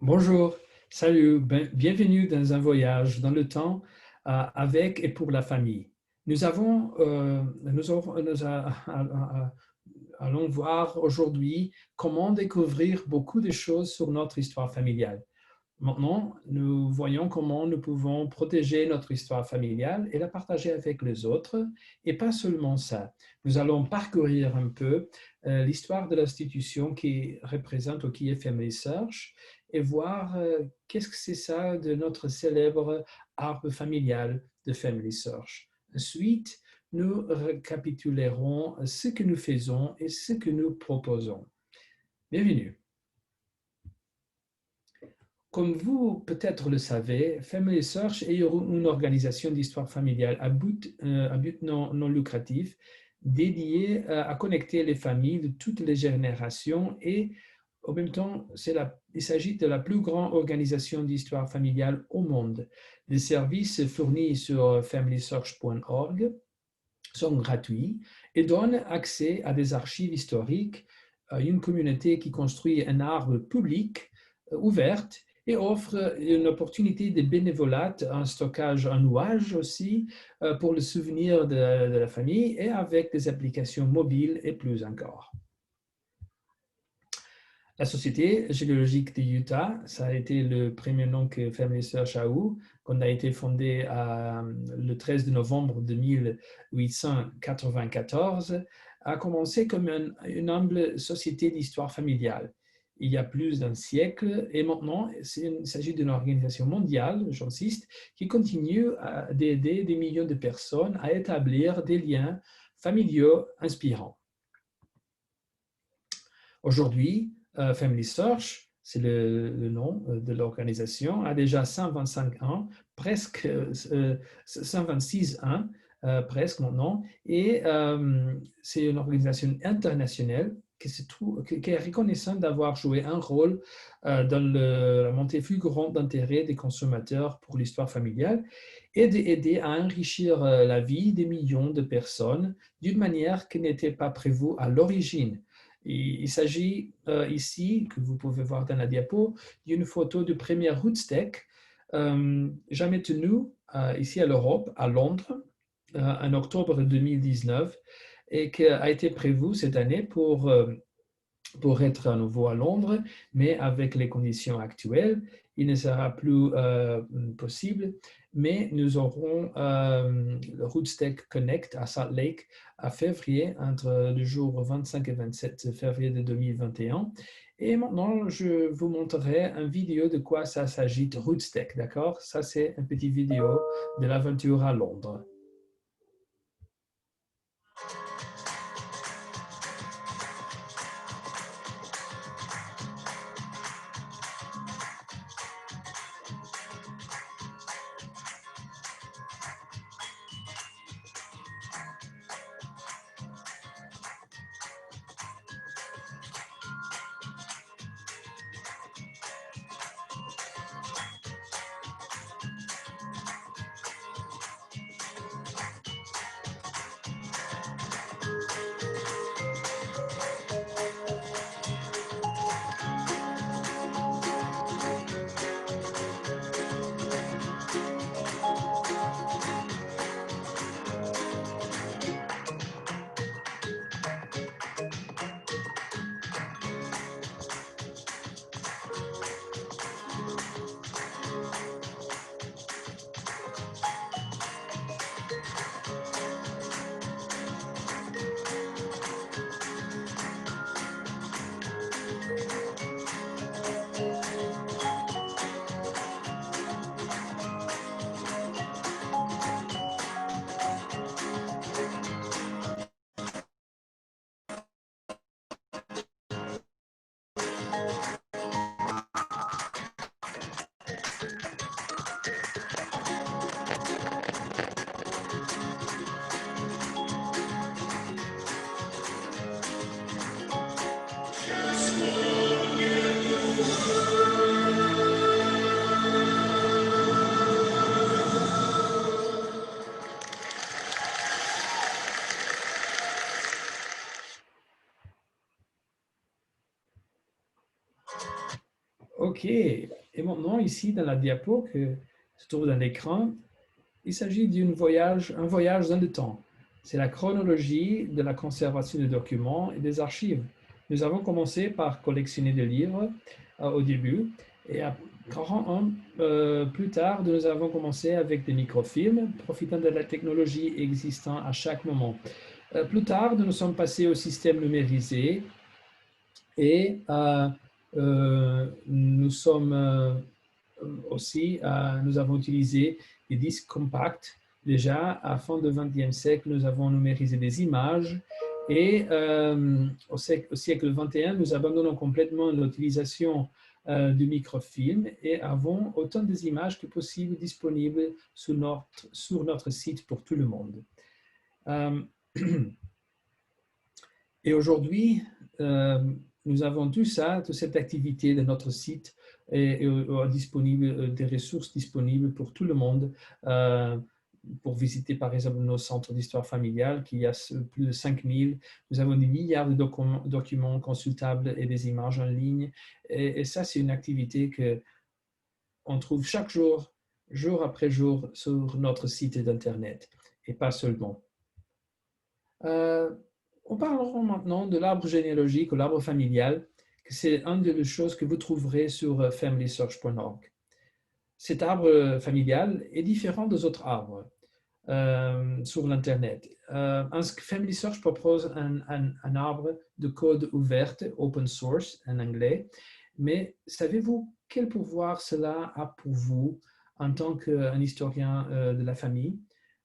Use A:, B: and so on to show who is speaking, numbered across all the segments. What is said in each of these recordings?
A: Bonjour, salut, bienvenue dans un voyage dans le temps avec et pour la famille. Allons voir aujourd'hui comment découvrir beaucoup de choses sur notre histoire familiale. Maintenant, nous voyons comment nous pouvons protéger notre histoire familiale et la partager avec les autres. Et pas seulement ça. Nous allons parcourir un peu l'histoire de l'institution qui représente ou qui est Family Search et voir qu'est-ce que c'est ça de notre célèbre arbre familial de Family Search. Ensuite, nous récapitulerons ce que nous faisons et ce que nous proposons. Bienvenue. Comme vous peut-être le savez, Family Search est une organisation d'histoire familiale à but non lucratif dédiée à connecter les familles de toutes les générations et en même temps, il s'agit de la plus grande organisation d'histoire familiale au monde. Les services fournis sur familysearch.org sont gratuits et donnent accès à des archives historiques, à une communauté qui construit un arbre public ouverte et offre une opportunité de bénévolat, un stockage en nuage aussi pour le souvenir de la famille et avec des applications mobiles et plus encore. La Société géologique de Utah, ça a été le premier nom que Family Search a eu, qu'on a été fondé le 13 de novembre de 1894, a commencé comme une humble société d'histoire familiale. Il y a plus d'un siècle, et maintenant, il s'agit d'une organisation mondiale, j'insiste, qui continue d'aider des millions de personnes à établir des liens familiaux inspirants. Aujourd'hui, Family Search, c'est le nom de l'organisation, a déjà 125 ans, presque 126 ans, presque maintenant, et c'est une organisation internationale qui est reconnaissante d'avoir joué un rôle dans la montée fulgurante d'intérêt des consommateurs pour l'histoire familiale et d'aider à enrichir la vie des millions de personnes d'une manière qui n'était pas prévue à l'origine. Il s'agit ici, que vous pouvez voir dans la diapo, d'une photo du premier Rootstech jamais tenu ici à l'Europe, à Londres, en octobre 2019, et qui a été prévu cette année pour être à nouveau à Londres, mais avec les conditions actuelles, il ne sera plus possible. Mais nous aurons le Rootstech Connect à Salt Lake à février, entre le jour 25 et 27 février de 2021. Et maintenant, je vous montrerai une vidéo de quoi ça s'agit de Rootstech, d'accord? Ça, c'est une petite vidéo de l'aventure à Londres. OK. Et maintenant, ici, dans la diapo que se trouve dans l'écran, il s'agit un voyage dans le temps. C'est la chronologie de la conservation des documents et des archives. Nous avons commencé par collectionner des livres au début et 40 ans plus tard, nous avons commencé avec des microfilms, profitant de la technologie existant à chaque moment. Plus tard, nous sommes passés au système numérisé et nous sommes aussi, nous avons utilisé des disques compacts. Déjà, à la fin du XXe siècle, nous avons numérisé des images et au siècle XXI, nous abandonnons complètement l'utilisation du microfilm et avons autant d'images que possible disponibles sur notre site pour tout le monde. Et aujourd'hui, nous avons tout ça, toute cette activité de notre site et disponible, des ressources disponibles pour tout le monde pour visiter par exemple nos centres d'histoire familiale, qui y a plus de 5000. Nous avons des milliards de documents consultables et des images en ligne. Et ça, c'est une activité qu'on trouve chaque jour, jour après jour, sur notre site d'Internet, et pas seulement. On parlera maintenant de l'arbre généalogique ou l'arbre familial, que c'est une des choses que vous trouverez sur familysearch.org. Cet arbre familial est différent des autres arbres sur l'Internet. Family Search propose un arbre de code ouvert, open source en anglais, mais savez-vous quel pouvoir cela a pour vous en tant qu'un historien de la famille?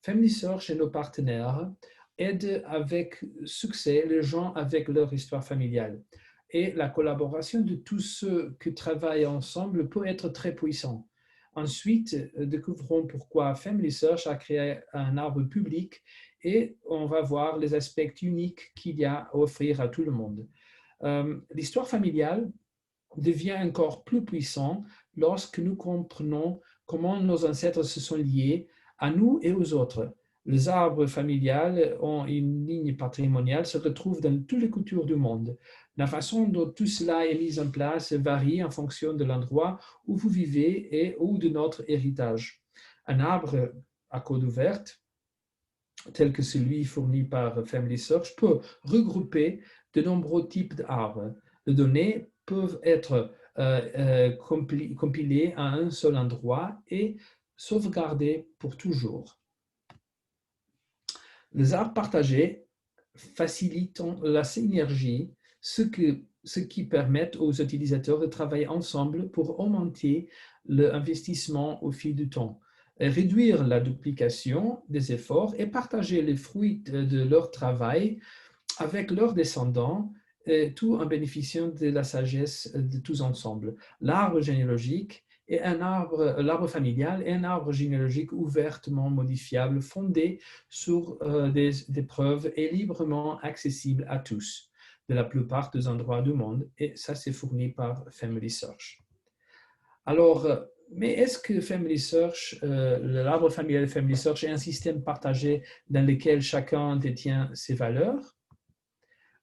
A: Family Search et nos partenaires aident avec succès les gens avec leur histoire familiale. Et la collaboration de tous ceux qui travaillent ensemble peut être très puissante. Ensuite, découvrons pourquoi Family Search a créé un arbre public et on va voir les aspects uniques qu'il y a à offrir à tout le monde. L'histoire familiale devient encore plus puissante lorsque nous comprenons comment nos ancêtres se sont liés à nous et aux autres. Les arbres familiales ont une ligne patrimoniale, se retrouvent dans toutes les cultures du monde. La façon dont tout cela est mis en place varie en fonction de l'endroit où vous vivez et ou de notre héritage. Un arbre à code ouverte, tel que celui fourni par Family Search, peut regrouper de nombreux types d'arbres. Les données peuvent être compilées à un seul endroit et sauvegardées pour toujours. Les arbres partagés facilitent la synergie, ce qui permet aux utilisateurs de travailler ensemble pour augmenter l'investissement au fil du temps, réduire la duplication des efforts et partager les fruits de leur travail avec leurs descendants, tout en bénéficiant de la sagesse de tous ensemble. L'arbre généalogique est l'arbre familial est un arbre généalogique ouvertement modifiable, fondé sur des preuves et librement accessible à tous, de la plupart des endroits du monde, et ça c'est fourni par Family Search. Alors, mais est-ce que Family Search, l'arbre familial Family Search est un système partagé dans lequel chacun détient ses valeurs?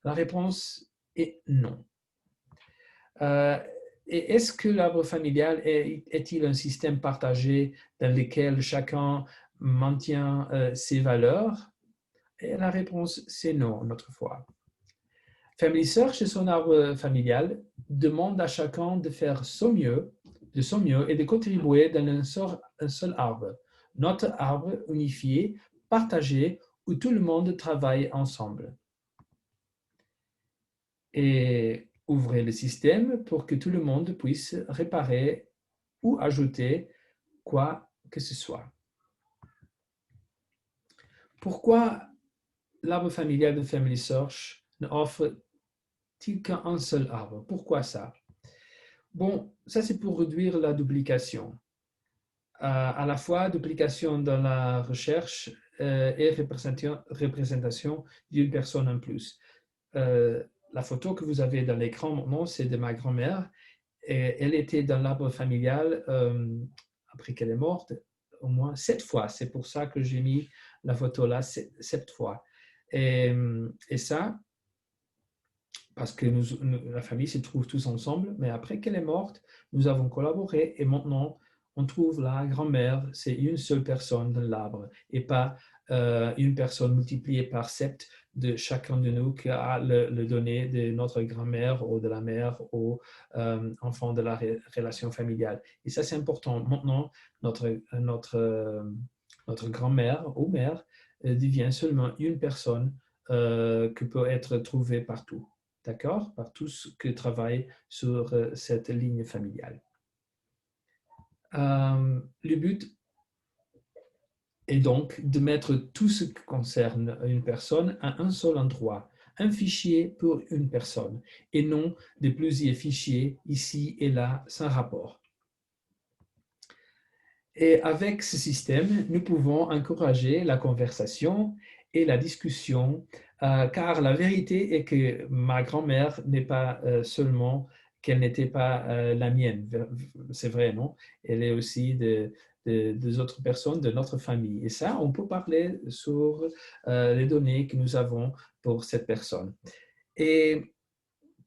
A: La réponse est non. Et est-ce que l'arbre familial est-il un système partagé dans lequel chacun maintient ses valeurs? Et la réponse, c'est non, notre fois. Family Search et son arbre familial demandent à chacun de faire de son mieux et de contribuer dans un seul arbre, notre arbre unifié, partagé, où tout le monde travaille ensemble. Et ouvrez le système pour que tout le monde puisse réparer ou ajouter quoi que ce soit. Pourquoi l'arbre familial de Family Search ne offre-t-il qu'un seul arbre? Pourquoi ça? Bon, ça c'est pour réduire la duplication. À la fois duplication dans la recherche et représentation d'une personne en plus. La photo que vous avez dans l'écran maintenant, c'est de ma grand-mère. Et elle était dans l'arbre familial après qu'elle est morte au moins 7 fois. C'est pour ça que j'ai mis la photo là 7 fois. Et ça, parce que la famille se trouve tous ensemble, mais après qu'elle est morte, nous avons collaboré et maintenant, on trouve la grand-mère, c'est une seule personne dans l'arbre et pas une personne multipliée par 7 de chacun de nous qui a le donné de notre grand-mère ou de la mère au enfant de la relation familiale. Et ça, c'est important. Maintenant, notre grand-mère ou mère devient seulement une personne qui peut être trouvée partout. D'accord? Par tous qui travaillent sur cette ligne familiale. Le but est donc de mettre tout ce qui concerne une personne à un seul endroit, un fichier pour une personne, et non de plusieurs fichiers ici et là sans rapport. Et avec ce système, nous pouvons encourager la conversation et la discussion, car la vérité est que ma grand-mère n'est pas seulement qu'elle n'était pas la mienne, c'est vrai, non? Elle est aussi des autres personnes de notre famille. Et ça, on peut parler sur les données que nous avons pour cette personne. Et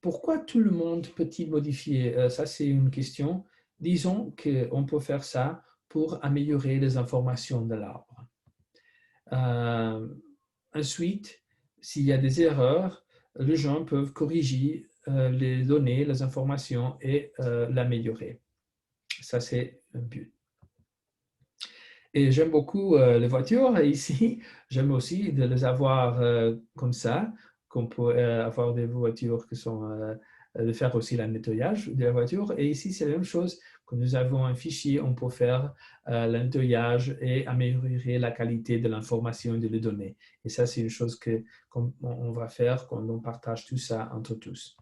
A: pourquoi tout le monde peut-il modifier? Ça, c'est une question. Disons qu'on peut faire ça pour améliorer les informations de l'arbre. Ensuite, s'il y a des erreurs, les gens peuvent corriger les données, les informations et l'améliorer. Ça, c'est un but. Et j'aime beaucoup les voitures ici. J'aime aussi de les avoir comme ça, qu'on peut avoir des voitures qui sont de faire aussi le nettoyage de la voiture. Et ici, c'est la même chose. Quand nous avons un fichier, on peut faire le nettoyage et améliorer la qualité de l'information et de les données. Et ça, c'est une chose qu'on va faire quand on partage tout ça entre tous.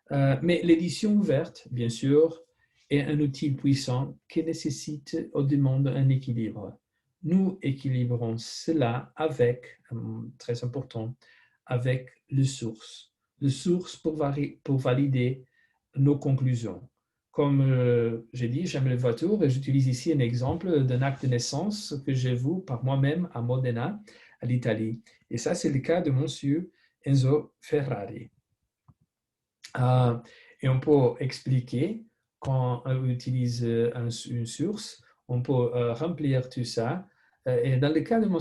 A: Mais l'édition ouverte, bien sûr, est un outil puissant qui nécessite ou demande un équilibre. Nous équilibrons cela avec, très important, avec les sources. Les sources pour valider nos conclusions. Comme j'ai dit, j'aime les voitures et j'utilise ici un exemple d'un acte de naissance que j'ai vu par moi-même à Modena, à l'Italie. Et ça, c'est le cas de monsieur Enzo Ferrari. Et on peut expliquer quand on utilise une source, on peut remplir tout ça. Et dans le cas de M.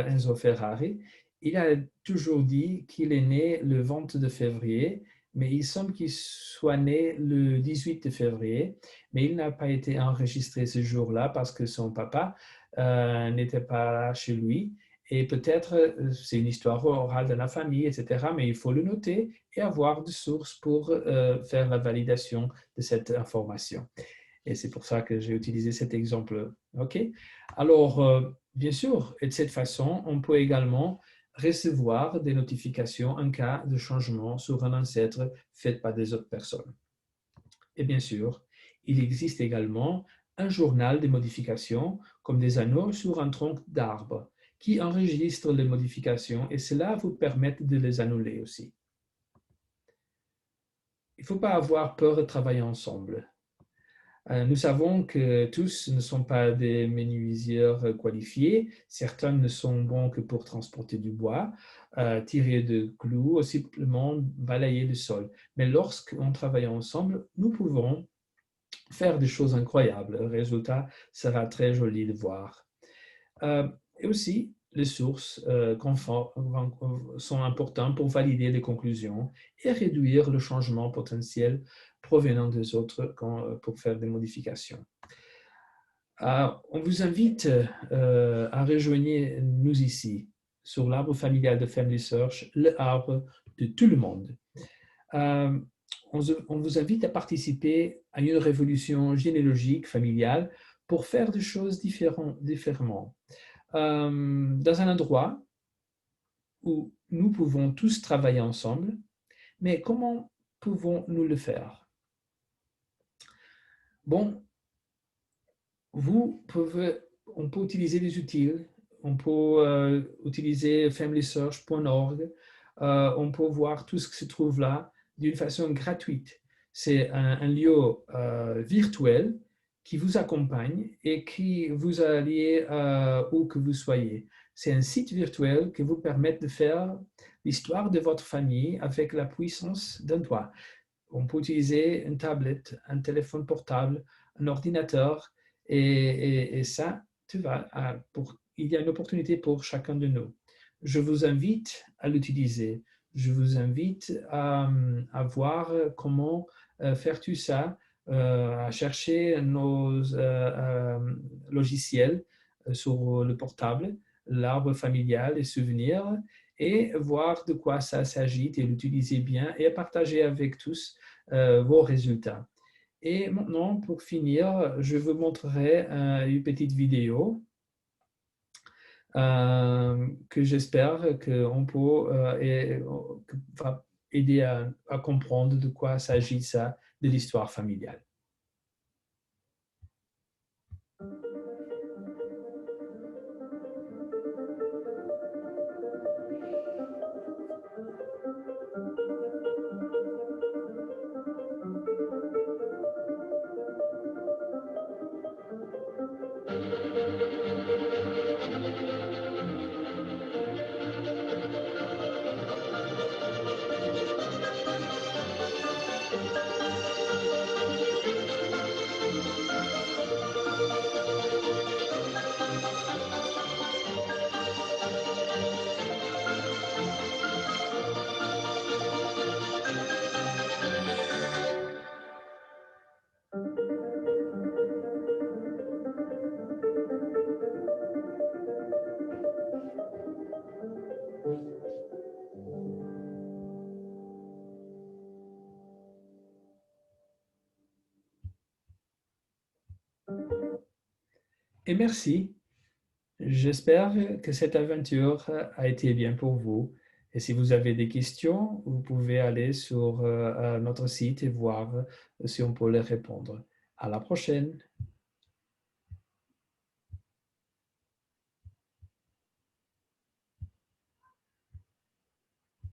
A: Enzo Ferrari, il a toujours dit qu'il est né le 22 février, mais il semble qu'il soit né le 18 février, mais il n'a pas été enregistré ce jour-là parce que son papa n'était pas chez lui. Et peut-être, c'est une histoire orale de la famille, etc., mais il faut le noter et avoir des sources pour faire la validation de cette information. Et c'est pour ça que j'ai utilisé cet exemple. OK? Alors, bien sûr, et de cette façon, on peut également recevoir des notifications en cas de changement sur un ancêtre fait par des autres personnes. Et bien sûr, il existe également un journal des modifications, comme des anneaux sur un tronc d'arbre, qui enregistre les modifications et cela vous permet de les annuler aussi. Il ne faut pas avoir peur de travailler ensemble. Nous savons que tous ne sont pas des menuisiers qualifiés. Certains ne sont bons que pour transporter du bois, tirer de clous ou simplement balayer le sol. Mais lorsqu'on travaille ensemble, nous pouvons faire des choses incroyables. Le résultat sera très joli de voir. Et aussi, les sources sont importantes pour valider les conclusions et réduire le changement potentiel provenant des autres pour faire des modifications. On vous invite à rejoindre nous ici sur l'arbre familial de Family Search, l'arbre de tout le monde. On vous invite à participer à une révolution généalogique familiale pour faire des choses différemment. Dans un endroit où nous pouvons tous travailler ensemble, mais comment pouvons-nous le faire? Bon, on peut utiliser des outils, on peut utiliser familysearch.org, on peut voir tout ce qui se trouve là d'une façon gratuite. C'est un lieu virtuel qui vous accompagne et qui vous allie où que vous soyez. C'est un site virtuel qui vous permet de faire l'histoire de votre famille avec la puissance d'un doigt. On peut utiliser une tablette, un téléphone portable, un ordinateur, et ça, il y a une opportunité pour chacun de nous. Je vous invite à l'utiliser. Je vous invite à voir comment faire tout ça, à chercher nos logiciels sur le portable, l'arbre familial, les souvenirs, et voir de quoi ça s'agit et l'utiliser bien et à partager avec tous vos résultats. Et maintenant, pour finir, je vous montrerai une petite vidéo que j'espère qu'on peut que va aider à comprendre de quoi s'agit ça de l'histoire familiale. Et merci. J'espère que cette aventure a été bien pour vous. Et si vous avez des questions, vous pouvez aller sur notre site et voir si on peut les répondre. À la prochaine.